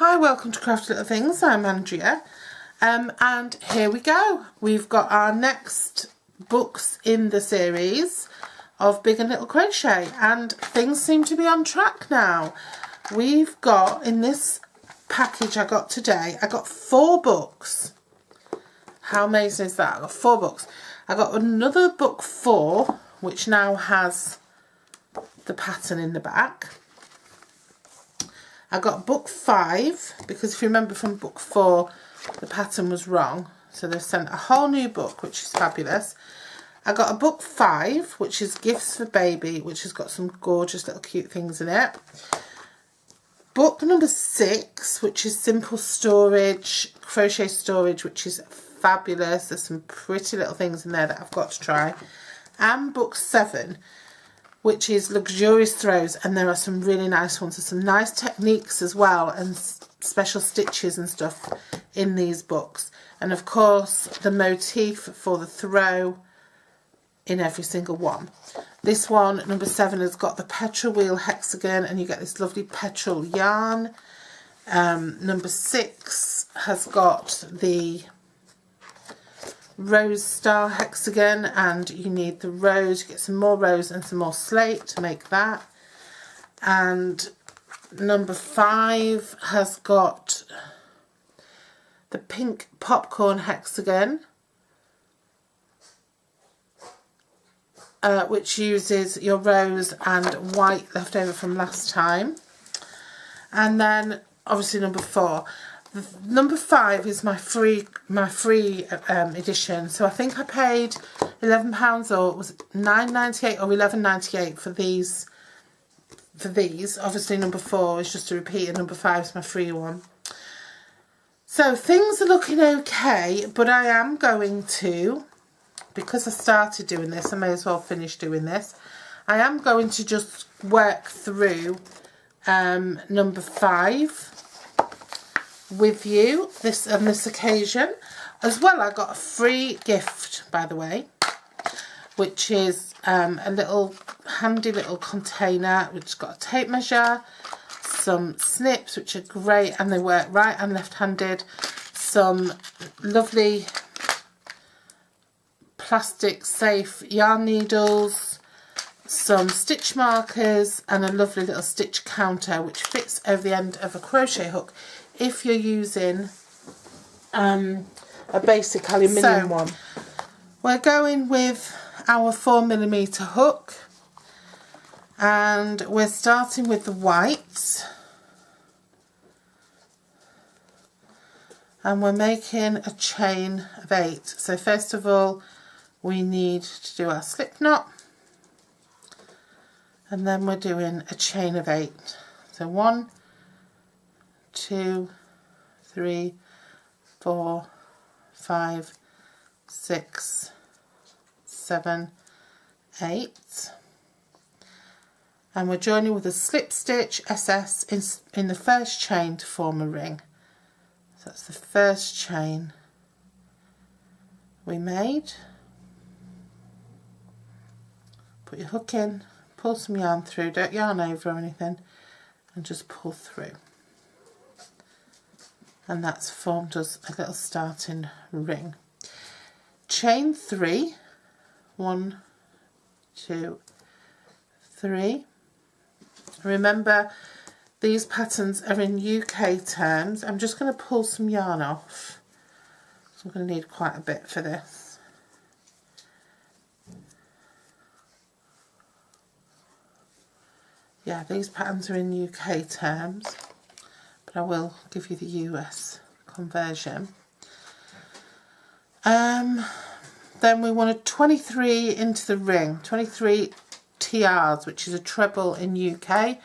Hi, welcome to Crafty Little Things. I'm Andrea, and here we go. We've got our next books in the series of Big and Little Crochet, and things seem to be on track now. We've got, in this package I got today, I got 4 books. How amazing is that? I got 4 books. I got another book 4, which now has the pattern in the back. I got book 5, because if you remember from book 4, the pattern was wrong. So they've sent a whole new book, which is fabulous. I got a book 5, which is Gifts for Baby, which has got some gorgeous little cute things in it. Book number 6, which is Simple Storage, Crochet Storage, which is fabulous. There's some pretty little things in there that I've got to try. And book 7, which is Luxurious Throws, and there are some really nice ones. There's some nice techniques as well, and special stitches and stuff in these books. And of course, the motif for the throw in every single one. This one, number 7, has got the petrol wheel hexagon, and you get this lovely petrol yarn. Number 6 has got the rose star hexagon, and you need the rose. You get some more rose and some more slate to make that. And number 5 has got the pink popcorn hexagon, which uses your rose and white left over from last time. And then obviously number 4. Number 5 is my free edition. So I think I paid £11, or was it £9.98 or £11.98 for these. Obviously number 4 is just a repeat, and number 5 is my free one. So things are looking okay, but I am going to, because I started doing this, I may as well finish doing this. I am going to just work through number 5 with you on this occasion. As well, I got a free gift, by the way, which is a little handy little container which has got a tape measure, some snips which are great and they work right and left-handed, some lovely plastic safe yarn needles, some stitch markers, and a lovely little stitch counter which fits over the end of a crochet hook if you're using a basic aluminium one. We're going with our 4mm hook, and we're starting with the white, and we're making a chain of 8. So first of all we need to do our slip knot, and then we're doing a chain of 8. So 1, 2, 3, 4, 5, 6, 7, 8, and we're joining with a slip stitch SS in the first chain to form a ring. So that's the first chain we made. Put your hook in, pull some yarn through, don't yarn over or anything, and just pull through. And that's formed us a little starting ring. Chain 3, 1, 2, 3. Remember, these patterns are in UK terms. I'm just going to pull some yarn off, so I'm going to need quite a bit for this. Yeah, these patterns are in UK terms, but I will give you the US conversion. Then we wanted 23 into the ring, 23 TRs, which is a treble in UK.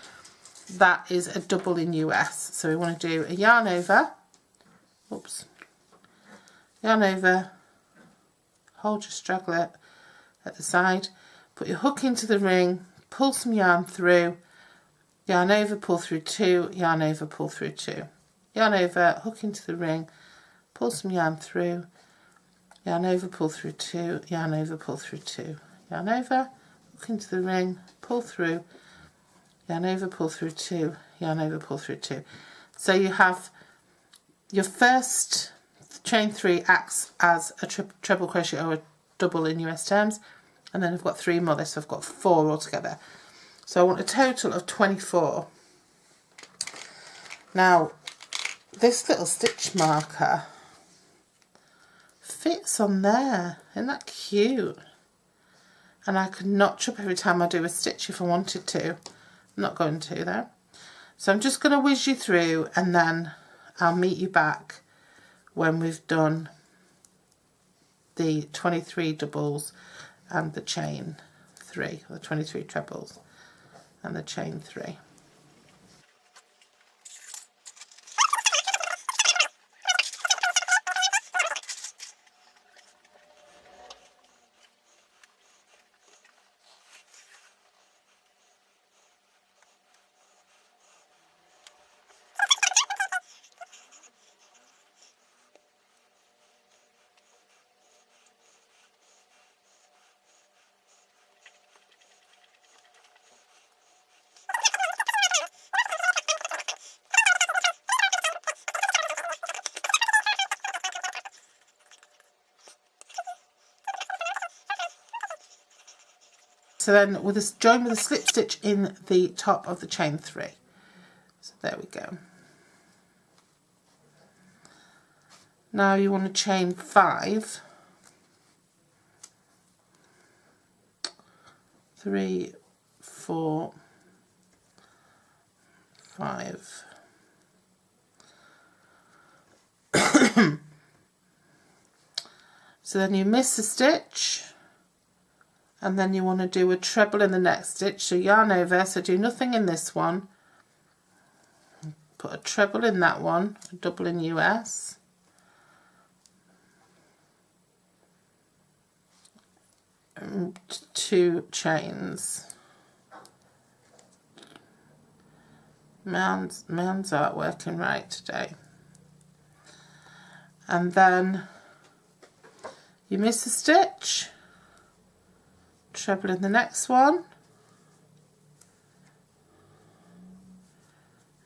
That is a double in US. So we want to do a yarn over, oops, yarn over, hold your straggler at the side, put your hook into the ring, pull some yarn through, yarn over, pull through 2, yarn over, pull through 2, yarn over, hook into the ring, pull some yarn through, yarn over, pull through 2, yarn over, pull through 2, yarn over, hook into the ring, pull through, yarn over, pull through 2, yarn over, pull through 2. So you have your first chain 3 acts as a treble crochet or a double in US terms, and then I've got 3 more, so I've got 4 altogether. So I want a total of 24. Now this little stitch marker fits on there, isn't that cute? And I can notch up every time I do a stitch if I wanted to. I'm not going to though. So I'm just going to whiz you through, and then I'll meet you back when we've done the 23 doubles and the chain 3, or the 23 trebles and the chain 3. So then with this, join with a slip stitch in the top of the chain 3. So there we go. Now you want to chain 5, 3, 4, 5. So then you miss a stitch, and then you want to do a treble in the next stitch, so yarn over, so do nothing in this one, put a treble in that one, a double in US, and 2 chains. Man's aren't working right today. And then you miss a stitch, treble in the next one,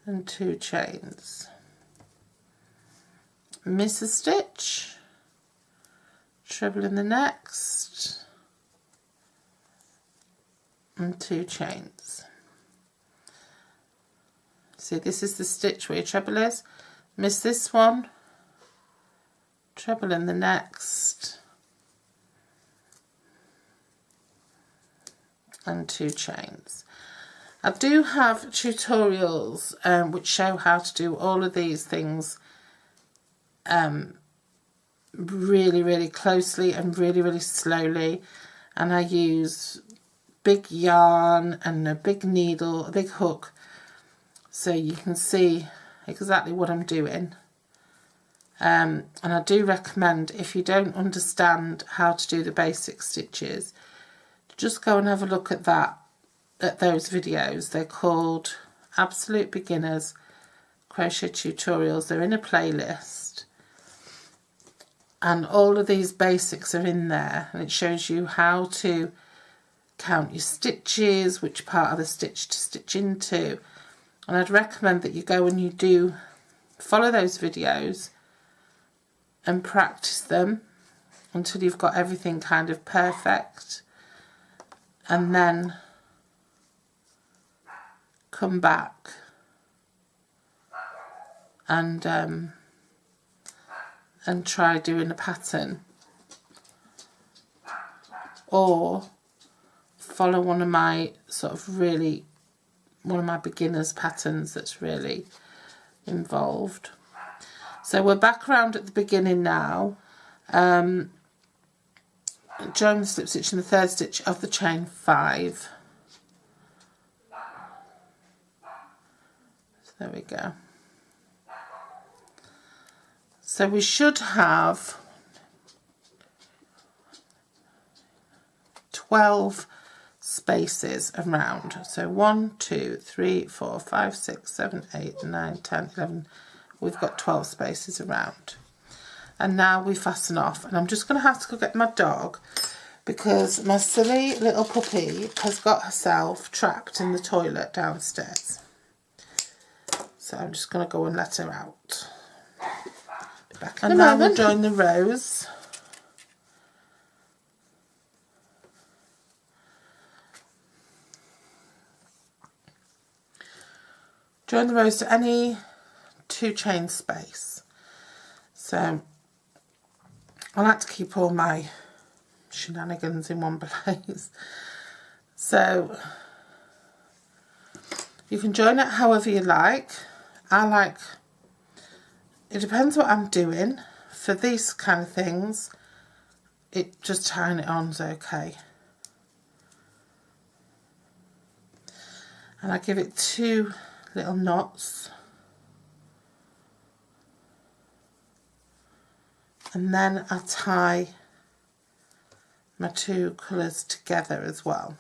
and 2 chains. Miss a stitch, treble in the next, and 2 chains. See, this is the stitch where your treble is. Miss this one, treble in the next, and 2 chains. I do have tutorials which show how to do all of these things really closely and really slowly, and I use big yarn and a big needle, a big hook, so you can see exactly what I'm doing. And I do recommend, if you don't understand how to do the basic stitches, just go and have a look at those videos. They're called Absolute Beginners Crochet Tutorials. They're in a playlist, and all of these basics are in there, and it shows you how to count your stitches, which part of the stitch to stitch into. And I'd recommend that you go and you do follow those videos and practice them until you've got everything kind of perfect, and then come back and try doing a pattern, or follow one of my beginners patterns that's really involved. So we're back around at the beginning now. Join the slip stitch in the 3rd stitch of the chain 5. So there we go. So we should have 12 spaces around. So 1, 2, 3, 4, 5, 6, 7, 8, 9, 10, 11. We've got 12 spaces around. And now we fasten off. And I'm just going to have to go get my dog, because my silly little puppy has got herself trapped in the toilet downstairs. So I'm just going to go and let her out. Back and now we'll join the rows. Join the rows to any 2 chain space. So I like to keep all my shenanigans in one place. So you can join it however you like. It depends what I'm doing. For these kind of things, just tying it on is okay. And I give it 2 little knots. And then I'll tie my 2 colours together as well,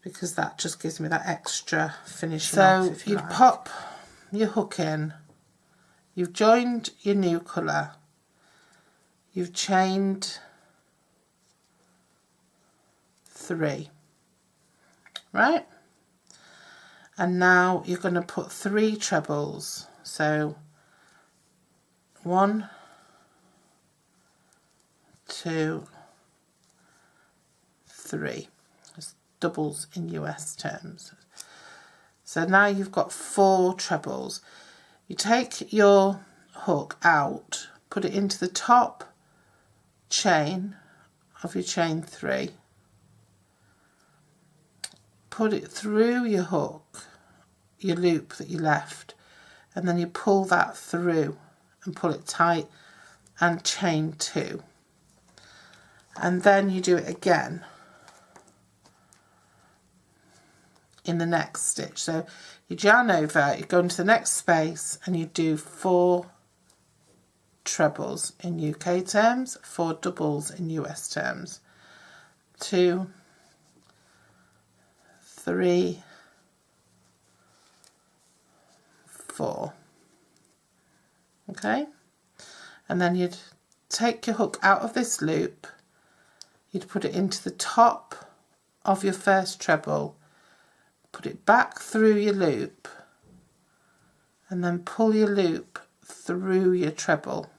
because that just gives me that extra finishing off. So you'd pop your hook in, you've joined your new colour, you've chained 3, right? And now you're going to put 3 trebles. So 1, 2, 3. It's doubles in US terms. So now you've got 4 trebles. You take your hook out, put it into the top chain of your chain 3, put it through your hook, your loop that you left, and then you pull that through and pull it tight and chain 2. And then you do it again in the next stitch. So you yarn over, you go into the next space and you do 4 trebles in UK terms, 4 doubles in US terms. 2, 3, 4. Okay, and then you'd take your hook out of this loop, you'd put it into the top of your first treble, put it back through your loop, and then pull your loop through your treble.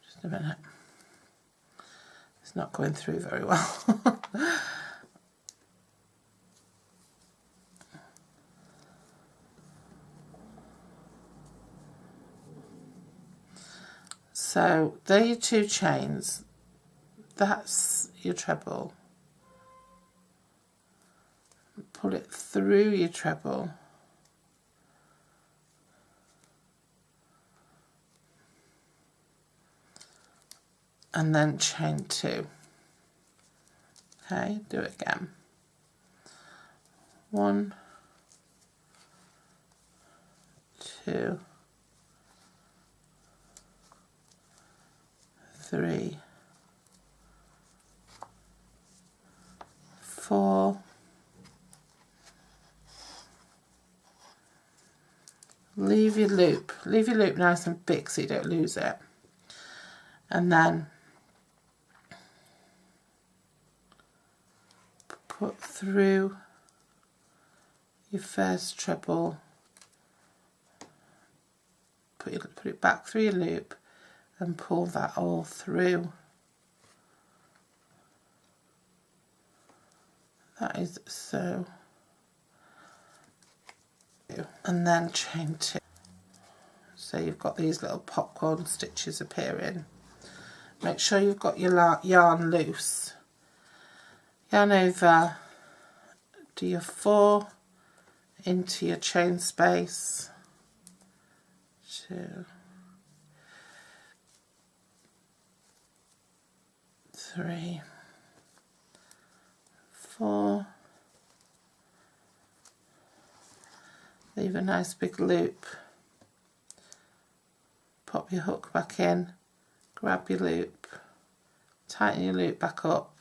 Just a minute, it's not going through very well. So there are your 2 chains, that's your treble, pull it through your treble, and then chain 2. Okay, do it again. 1, 2, 3, 4, leave your loop nice and big so you don't lose it, and then put through your first treble, put it back through your loop and pull that all through. That is so. And then chain 2. So you've got these little popcorn stitches appearing. Make sure you've got your yarn loose. Yarn over, do your 4 into your chain space, 2, 3, 4, leave a nice big loop, pop your hook back in, grab your loop, tighten your loop back up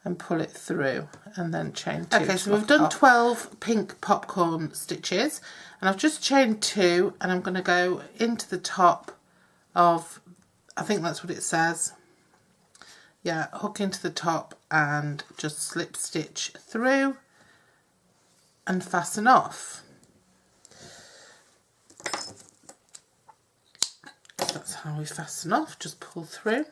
and pull it through, and then chain 2. Okay, so we've done 12 pink popcorn stitches, and I've just chained 2, and I'm going to go into the top of, I think that's what it says, yeah, hook into the top and just slip stitch through and fasten off. That's how we fasten off, just pull through.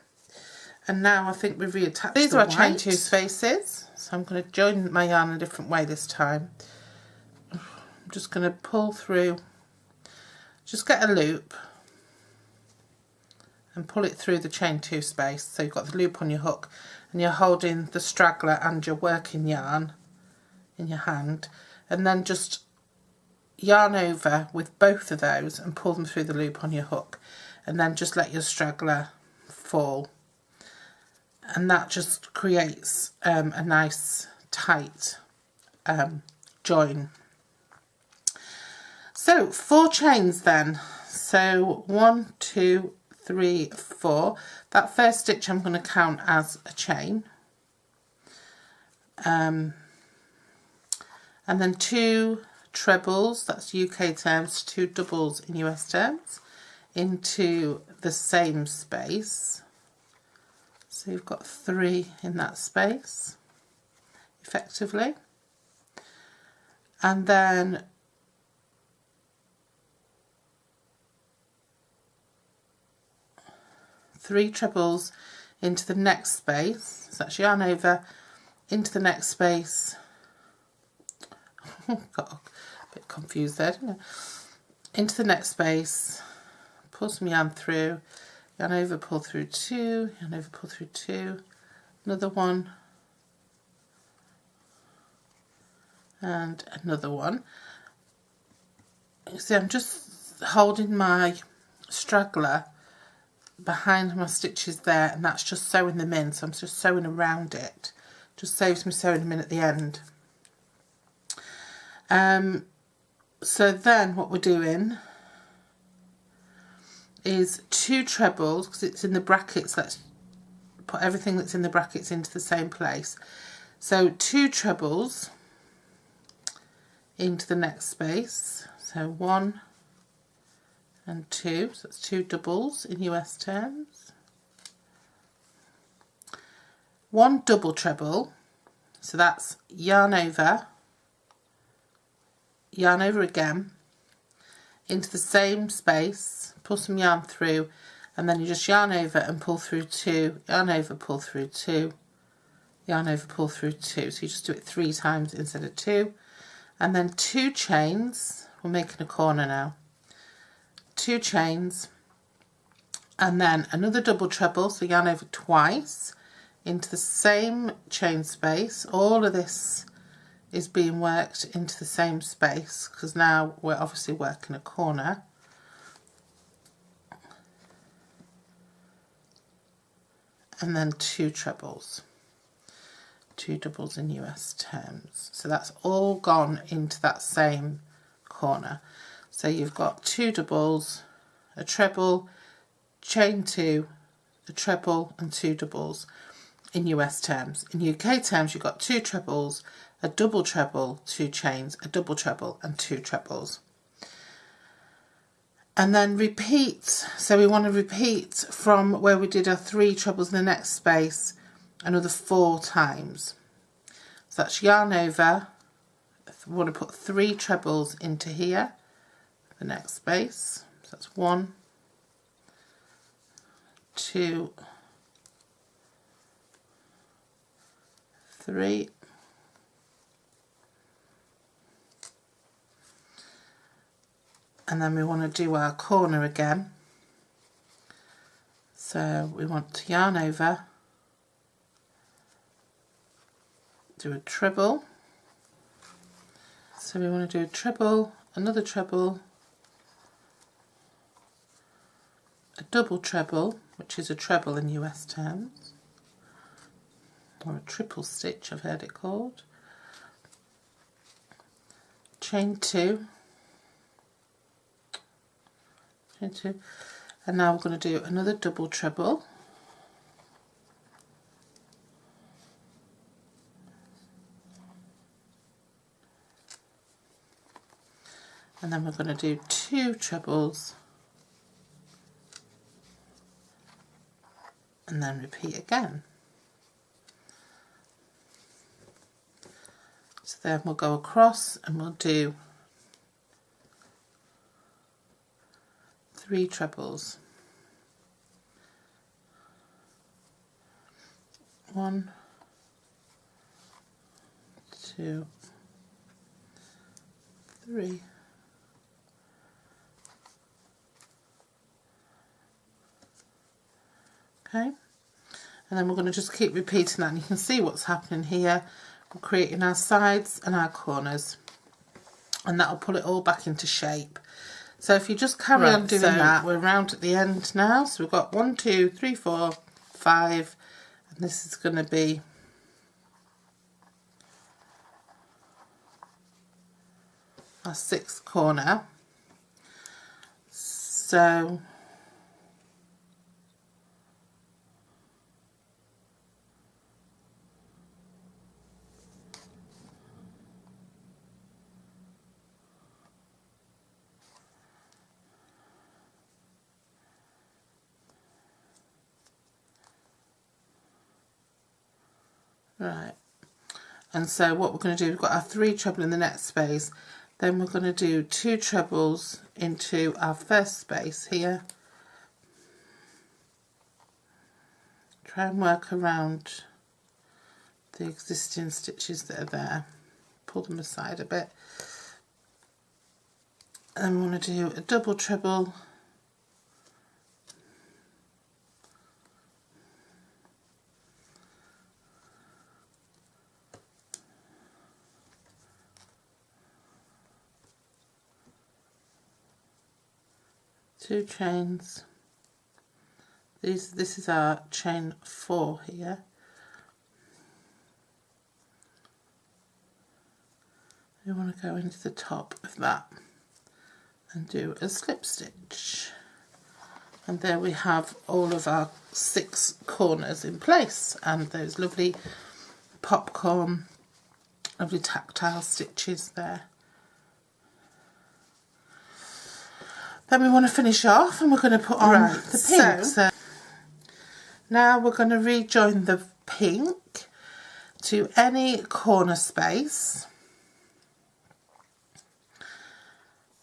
And now I think we've reattached these are our chain 2 spaces, so I'm going to join my yarn a different way this time. I'm just going to pull through, just get a loop and pull it through the chain 2 space. So you've got the loop on your hook and you're holding the straggler and your working yarn in your hand, and then just yarn over with both of those and pull them through the loop on your hook, and then just let your straggler fall, and that just creates a nice tight join. So 4 chains then, so 1, 2, 3, 4. That first stitch I'm going to count as a chain, and then 2 trebles, that's UK terms, 2 doubles in US terms, into the same space. So you've got 3 in that space effectively, and then three trebles into the next space. So that's yarn over into the next space. Got a bit confused there, didn't I? Into the next space, pull some yarn through, yarn over, pull through 2, yarn over, pull through 2, another one, and another one. You see, I'm just holding my straggler behind my stitches there, and that's just sewing them in, so I'm just sewing around it. Just saves me sewing them in at the end. So then what we're doing is 2 trebles, because it's in the brackets. Let's put everything that's in the brackets into the same place. So 2 trebles into the next space, so 1 and 2, so that's 2 doubles in US terms. 1 double treble, so that's yarn over again into the same space, pull some yarn through, and then you just yarn over and pull through 2, yarn over, pull through 2, yarn over, pull through 2. So you just do it 3 times instead of 2, and then 2 chains. We're making a corner now. 2 chains, and then another double treble, so yarn over twice into the same chain space. All of this is being worked into the same space because now we're obviously working a corner. And then 2 trebles, 2 doubles in US terms. So that's all gone into that same corner. So you've got 2 doubles, a treble, chain 2, a treble and 2 doubles in US terms. In UK terms you've got 2 trebles, a double treble, 2 chains, a double treble and 2 trebles. And then repeat. So we want to repeat from where we did our 3 trebles in the next space another 4 times. So that's yarn over. We want to put 3 trebles into here, the next space. So that's 1, 2, 3. And then we want to do our corner again. So we want to yarn over, do a treble. So we want to do a treble, another treble, a double treble, which is a treble in US terms, or a triple stitch I've heard it called, chain 2, chain 2, and now we're going to do another double treble, and then we're going to do 2 trebles, and then repeat again. then we'll go across and we'll do 3 trebles. 1, 2, 3. Okay, and then we're going to just keep repeating that, and you can see what's happening here. We're creating our sides and our corners, and that'll pull it all back into shape. So if you just carry on doing that, we're round at the end now. So we've got 1, 2, 3, 4, 5, and this is going to be our 6th corner. So right, and so what we're going to do, we've got our 3 treble in the next space, then we're going to do 2 trebles into our first space here. Try and work around the existing stitches that are there, pull them aside a bit, and we want to do a double treble two chains. This is our chain 4 here. We want to go into the top of that and do a slip stitch, and there we have all of our 6 corners in place, and those lovely popcorn, lovely tactile stitches there. Then we want to finish off, and we're going to put on the pink. So now we're going to rejoin the pink to any corner space.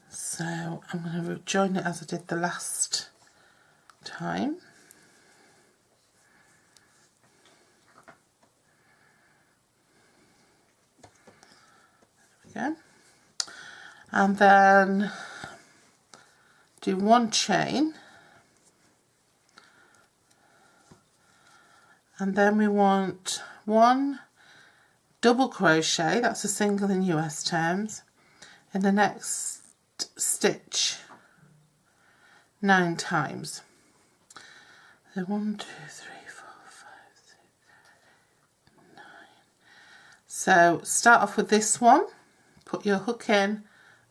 So I'm going to join it as I did the last time. There we go. And then do 1 chain, and then we want 1 double crochet, that's a single in US terms, in the next stitch 9 times. So 1, 2, 3, 4, 5, 6, 7, 8, 9. So start off with this one, put your hook in,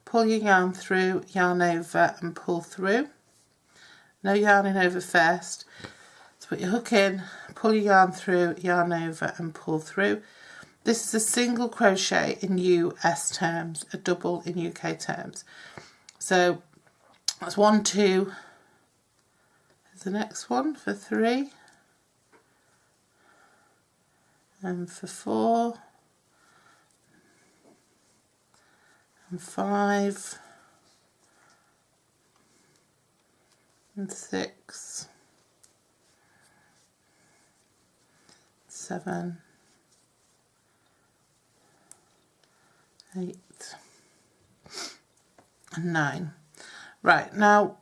pull your yarn through, yarn over and pull through. No yarning over first. So put your hook in, pull your yarn through, yarn over and pull through. This is a single crochet in US terms, a double in UK terms. So that's 1, 2, is the next one for 3, and for 4, and 5, and 6, 7, 8, and 9. Right, now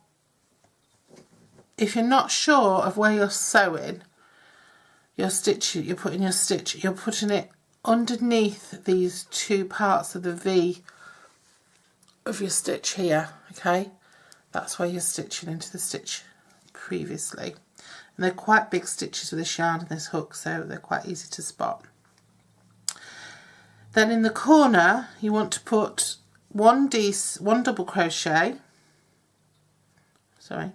if you're not sure of where you're sewing your stitch, you're putting it underneath these 2 parts of the V of your stitch here, okay? That's where you're stitching into the stitch previously. And they're quite big stitches with this yarn and this hook, so they're quite easy to spot. Then in the corner you want to put 1 double crochet, sorry,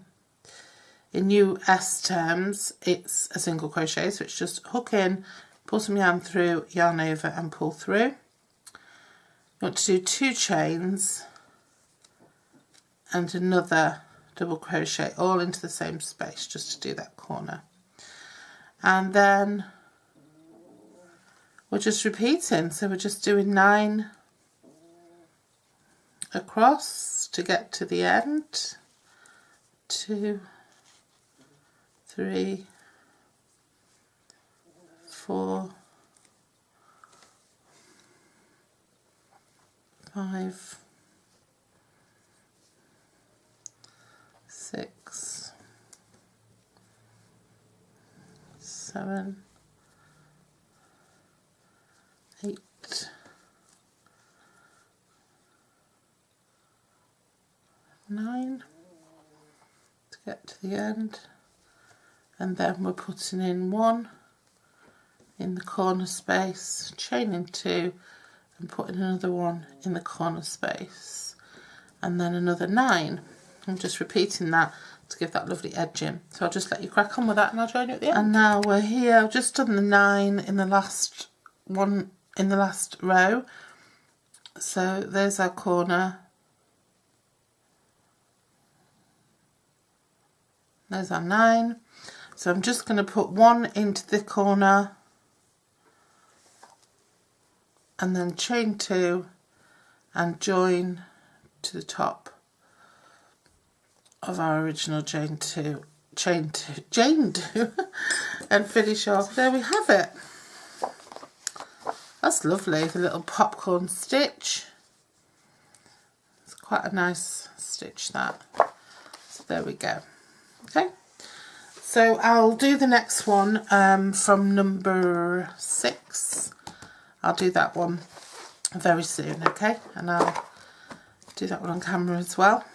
in US terms it's a single crochet, so it's just hook in, pull some yarn through, yarn over and pull through. You want to do 2 chains and another double crochet all into the same space just to do that corner. And then we're just repeating, so we're just doing 9 across to get to the end. 2, 3, 4, 5, 6, 7, 8, 9 to get to the end, and then we're putting in 1 in the corner space, chaining 2 and putting another 1 in the corner space, and then another 9. I'm just repeating that to give that lovely edging. So I'll just let you crack on with that and I'll join you at the end. And now we're here. I've just done the 9 in the last one, in the last row. So there's our corner. There's our 9. So I'm just going to put 1 into the corner and then chain 2 and join to the top of our original chain 2 and finish off. There we have it. That's lovely, the little popcorn stitch. It's quite a nice stitch, that. So there we go. Okay, so I'll do the next one from number 6. I'll do that one very soon, okay, and I'll do that one on camera as well.